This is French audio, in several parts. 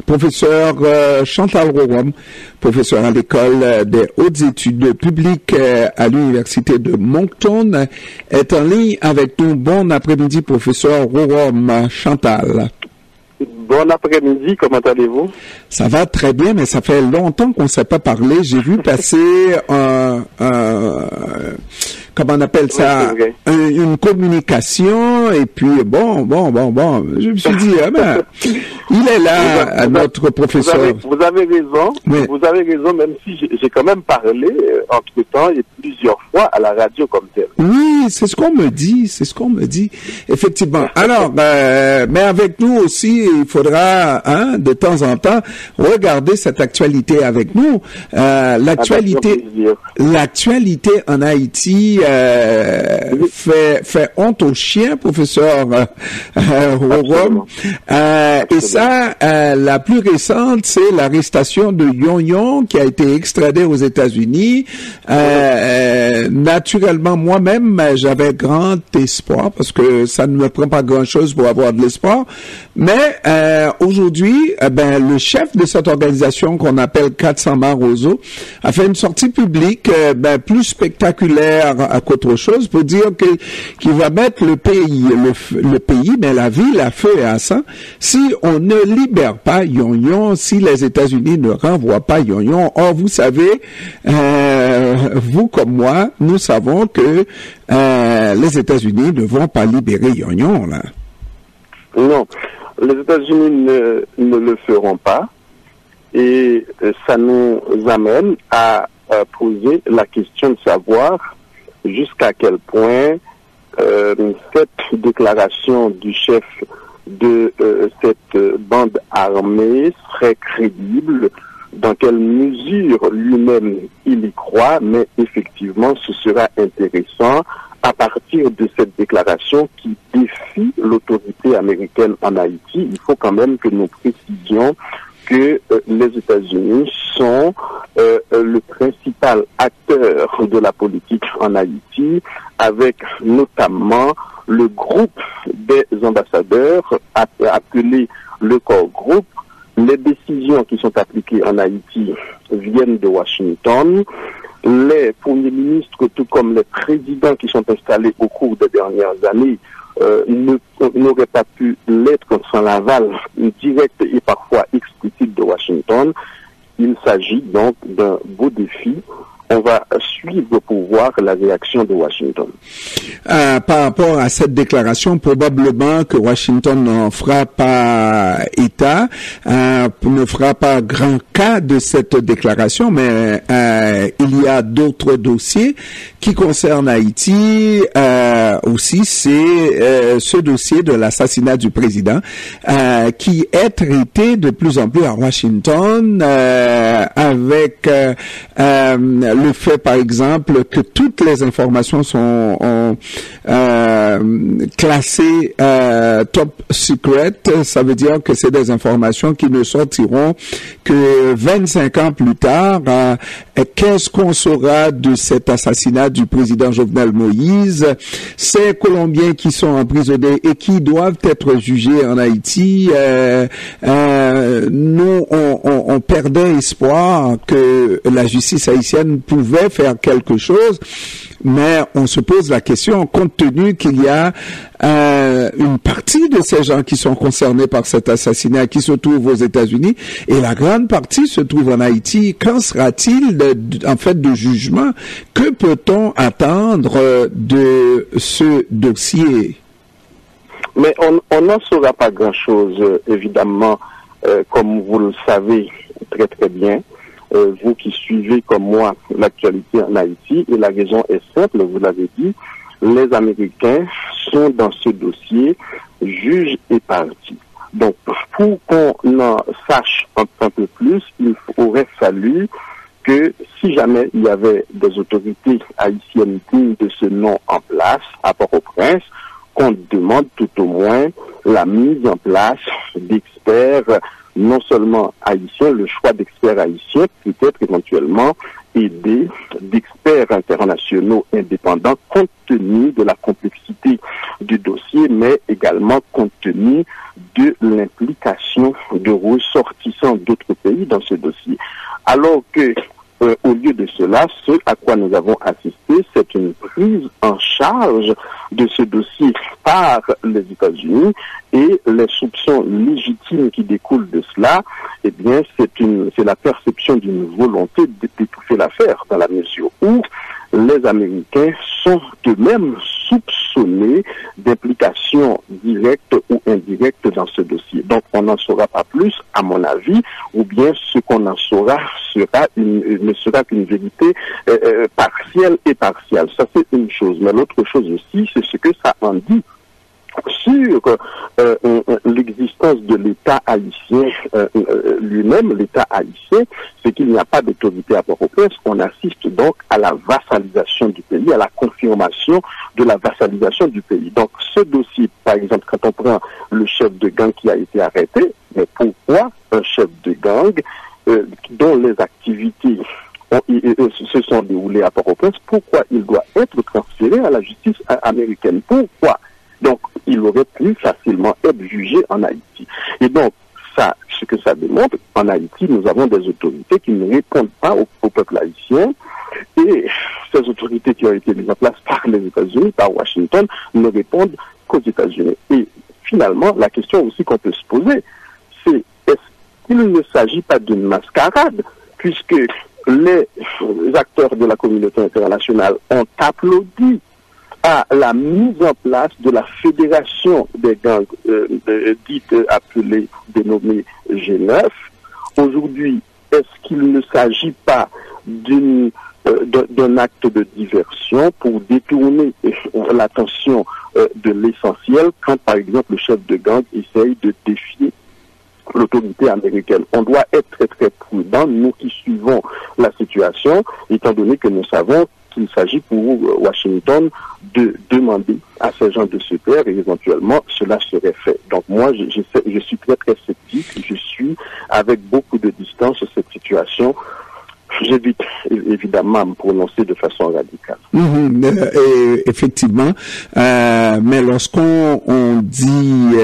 professeur Chantal Rorom, professeur à l'école des hautes études publiques à l'université de Moncton, est en ligne avec nous. Bon après-midi, professeur Rorom. Chantal. Bon après-midi, comment allez-vous? Ça va très bien, mais ça fait longtemps qu'on ne s'est pas parlé. J'ai vu passer comment on appelle ça, une communication, et puis bon, je me suis dit, il est là, notre professeur. Vous avez raison, oui. Vous avez raison, même si j'ai quand même parlé, entre-temps, et plusieurs fois à la radio comme tel. Oui, c'est ce qu'on me dit, effectivement. Alors, mais avec nous aussi, il faudra, de temps en temps, regarder cette actualité avec nous. L'actualité en Haïti, fait honte aux chiens, professeur Rorom. Et ça, la plus récente, c'est l'arrestation de Yon qui a été extradé aux États-Unis. Naturellement, moi-même, j'avais grand espoir parce que ça ne me prend pas grand-chose pour avoir de l'espoir. Mais aujourd'hui, le chef de cette organisation qu'on appelle 400 Roseau a fait une sortie publique plus spectaculaire qu'autre chose pour dire qu'il va mettre le pays, mais la ville à feu et à sang si on ne libère pas Yon, si les États-Unis ne renvoient pas Yon. Or, vous savez, vous comme moi, nous savons que les États-Unis ne vont pas libérer Yon, là. Non, les États-Unis ne le feront pas, et ça nous amène à poser la question de savoir jusqu'à quel point cette déclaration du chef de cette bande armée serait crédible, dans quelle mesure lui-même il y croit, mais effectivement ce sera intéressant à partir de cette déclaration qui défie l'autorité américaine en Haïti. Il faut quand même que nous précisions que les États-Unis sont le principal acteur de la politique en Haïti, avec notamment le groupe des ambassadeurs appelé le Core Group. Les décisions qui sont appliquées en Haïti viennent de Washington. Les premiers ministres, tout comme les présidents qui sont installés au cours des dernières années, n'auraient pas pu l'être sans l'aval direct et parfois explicite de Washington. Il s'agit donc d'un beau défi. On va suivre pour voir la réaction de Washington. Par rapport à cette déclaration, probablement que Washington n'en fera pas état, ne fera pas grand cas de cette déclaration, mais il y a d'autres dossiers qui concernent Haïti. Aussi, c'est ce dossier de l'assassinat du président qui est traité de plus en plus à Washington avec le fait, par exemple, que toutes les informations sont classées top secret. Ça veut dire que c'est des informations qui ne sortiront que 25 ans plus tard. Qu'est-ce qu'on saura de cet assassinat du président Jovenel Moïse? Ces Colombiens qui sont emprisonnés et qui doivent être jugés en Haïti, nous, on perdait espoir que la justice haïtienne pouvait faire quelque chose, mais on se pose la question, compte tenu qu'il y a une partie de ces gens qui sont concernés par cet assassinat qui se trouvent aux États-Unis et la grande partie se trouve en Haïti. Qu'en sera-t-il en fait de jugement? Que peut-on attendre de ce dossier? Mais on n'en saura pas grand-chose, évidemment, comme vous le savez très très bien. Vous qui suivez comme moi l'actualité en Haïti, et la raison est simple, vous l'avez dit, les Américains sont dans ce dossier juges et parties. Donc, pour qu'on en sache un peu plus, il aurait fallu que si jamais il y avait des autorités haïtiennes dignes de ce nom en place à Port-au-Prince, qu'on demande tout au moins la mise en place d'experts non seulement haïtiens, le choix d'experts haïtiens, peut-être éventuellement aidés d'experts internationaux indépendants compte tenu de la complexité du dossier, mais également compte tenu de l'implication de ressortissants d'autres pays dans ce dossier. Alors que, au lieu de cela, ce à quoi nous avons assisté, c'est une prise en charge de ce dossier par les États-Unis, et les soupçons légitimes qui découlent de cela, eh bien, c'est la perception d'une volonté d'étouffer l'affaire, dans la mesure où les Américains sont eux-mêmes soupçonnés d'implication directe ou indirecte dans ce dossier. Donc, on n'en saura pas plus, à mon avis, ou bien ce qu'on en saura ne sera qu'une vérité partielle et partielle. Ça, c'est une chose. Mais l'autre chose aussi, c'est ce que ça en dit sur l'existence de l'État haïtien lui-même. L'État haïtien, c'est qu'il n'y a pas d'autorité à Port-au-Prince. On assiste donc à la vassalisation du pays, à la confirmation de la vassalisation du pays. Donc ce dossier, par exemple, quand on prend le chef de gang qui a été arrêté, mais pourquoi un chef de gang dont les activités se sont déroulées à Port-au-Prince, pourquoi il doit être transféré à la justice américaine? Pourquoi? Donc, il aurait pu facilement être jugé en Haïti. Et donc, ça, ce que ça démontre, en Haïti, nous avons des autorités qui ne répondent pas au peuple haïtien. Et ces autorités qui ont été mises en place par les États-Unis, par Washington, ne répondent qu'aux États-Unis. Et finalement, la question aussi qu'on peut se poser, c'est est-ce qu'il ne s'agit pas d'une mascarade, puisque les acteurs de la communauté internationale ont applaudi à la mise en place de la fédération des gangs dites appelées, dénommées G9. Aujourd'hui, est-ce qu'il ne s'agit pas d'un acte de diversion pour détourner l'attention de l'essentiel quand, par exemple, le chef de gang essaye de défier l'autorité américaine? On doit être très très prudent, nous qui suivons la situation, étant donné que nous savons qu'il s'agit pour Washington de demander à ces gens de se taire, et éventuellement cela serait fait. Donc moi je suis très très sceptique, je suis avec beaucoup de distance sur cette situation. J'évite évidemment à me prononcer de façon radicale. Effectivement, mais lorsqu'on dit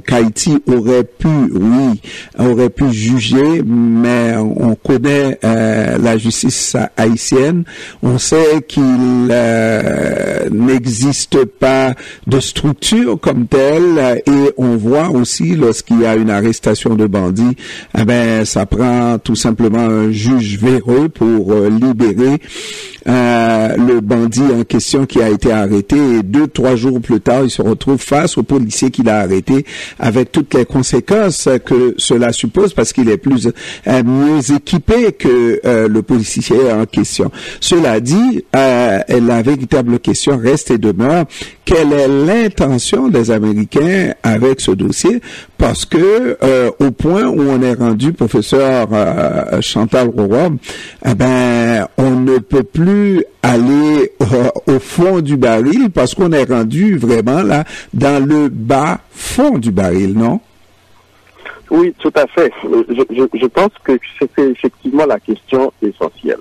qu'Haïti aurait pu juger, mais on connaît la justice haïtienne, on sait qu'il n'existe pas de structure comme telle, et on voit aussi lorsqu'il y a une arrestation de bandits, ça prend tout simplement un juge véreux pour libérer le bandit en question qui a été arrêté, et 2-3 jours plus tard, il se retrouve face au policier qui l'a arrêté, avec toutes les conséquences que cela suppose, parce qu'il est mieux équipé que le policier en question. Cela dit, la véritable question reste et demeure: quelle est l'intention des Américains avec ce dossier? Parce que au point où on est rendu, professeur Chantal Roy, on ne peut plus aller au fond du baril, parce qu'on est rendu vraiment là dans le bas fond du baril, non? Oui, tout à fait. Je pense que c'est effectivement la question essentielle.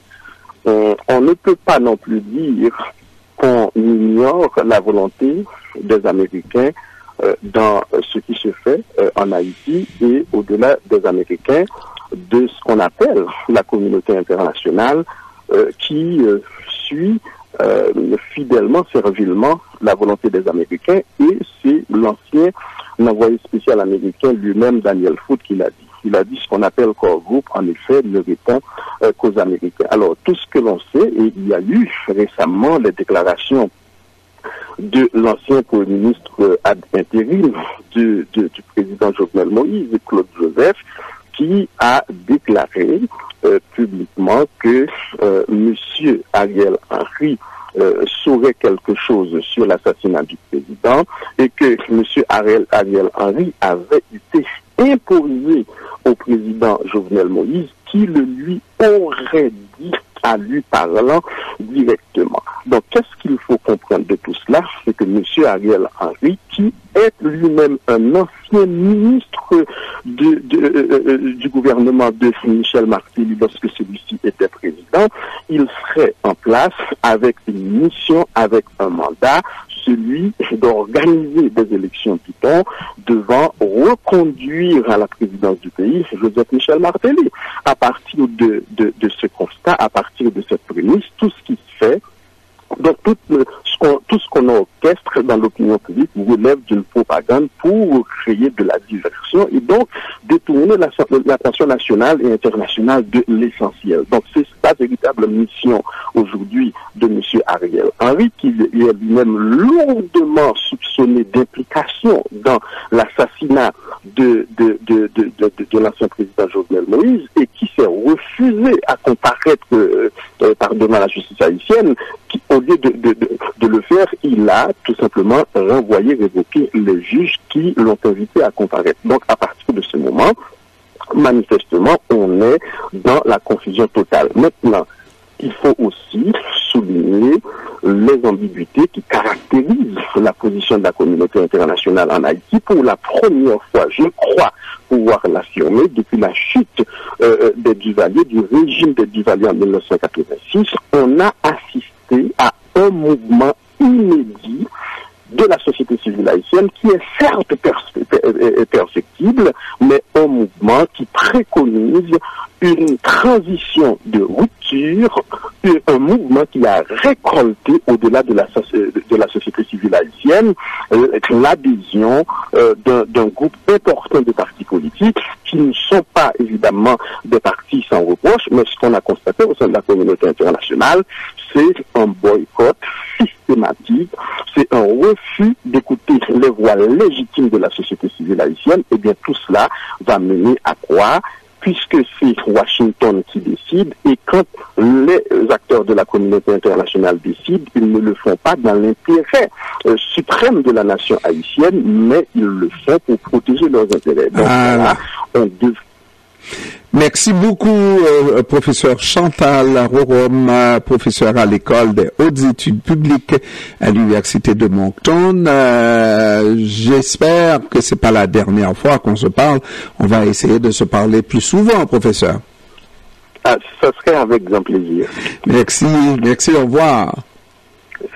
On ne peut pas non plus dire qu'on ignore la volonté des Américains dans ce qui se fait en Haïti, et au-delà des Américains, de ce qu'on appelle la communauté internationale qui suit fidèlement, servilement la volonté des Américains, et c'est l'ancien envoyé spécial américain lui-même, Daniel Foote, qui l'a dit. Il a dit ce qu'on appelle core group, en effet, ne répond qu'aux Américains. Alors, tout ce que l'on sait, et il y a eu récemment les déclarations de l'ancien Premier ministre ad intérim du président Jovenel Moïse, Claude Joseph, qui a déclaré publiquement que Monsieur Ariel Henry saurait quelque chose sur l'assassinat du président, et que Monsieur Ariel Henry avait été imposé au président Jovenel Moïse, qui le lui aurait dit à lui parlant directement. Donc, qu'est-ce qu'il faut comprendre de tout cela? C'est que M. Ariel Henry, qui est lui-même un ancien ministre du gouvernement de Michel Martelly lorsque celui-ci était président, il serait en place avec une mission, avec un mandat, celui d'organiser des élections, dit-on, devant reconduire à la présidence du pays Joseph Michel Martelly. À partir de ce constat, à partir de cette prémisse, tout ce qui se fait, donc tout ce qu'on orchestre dans l'opinion publique relève d'une propagande pour créer de la diversion et donc détourner l'attention nationale et internationale de l'essentiel. Donc c'est la véritable mission aujourd'hui de M. Ariel Henry, qui est lui-même lourdement soupçonné d'implication dans l'assassinat de l'ancien président Jovenel Moïse et qui s'est refusé à comparaître devant la justice haïtienne, qui, au lieu de le faire, il a tout simplement renvoyé, révoqué les juges qui l'ont invité à comparaître. Donc, à partir de ce moment, manifestement, on est dans la confusion totale. Maintenant, il faut aussi souligner les ambiguïtés qui caractérisent la position de la communauté internationale en Haïti. Pour la première fois, je crois pouvoir l'affirmer, depuis la chute des Duvaliers, du régime des Duvaliers en 1986, on a assisté à un mouvement inédit de la société civile haïtienne qui est certes perfectible, mais un mouvement qui préconise une transition de rupture, un mouvement qui a récolté au-delà de la société civile haïtienne l'adhésion d'un groupe important de partis politiques qui ne sont pas évidemment des partis sans reproche, mais ce qu'on a constaté au sein de la communauté internationale, c'est un boycott systématique, c'est un refus d'écouter les voix légitimes de la société civile haïtienne. Et bien tout cela va mener à quoi? Puisque c'est Washington qui décide, et quand les acteurs de la communauté internationale décident, ils ne le font pas dans l'intérêt suprême de la nation haïtienne, mais ils le font pour protéger leurs intérêts. Donc là, on devrait... Merci beaucoup, professeur Chantal Rorom, professeur à l'école des hautes études publiques à l'université de Moncton. J'espère que c'est pas la dernière fois qu'on se parle. On va essayer de se parler plus souvent, professeur. Ah, ça serait avec grand plaisir. Merci, au revoir.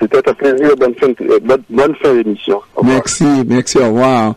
C'était un plaisir, bonne fin d'émission. Merci, au revoir.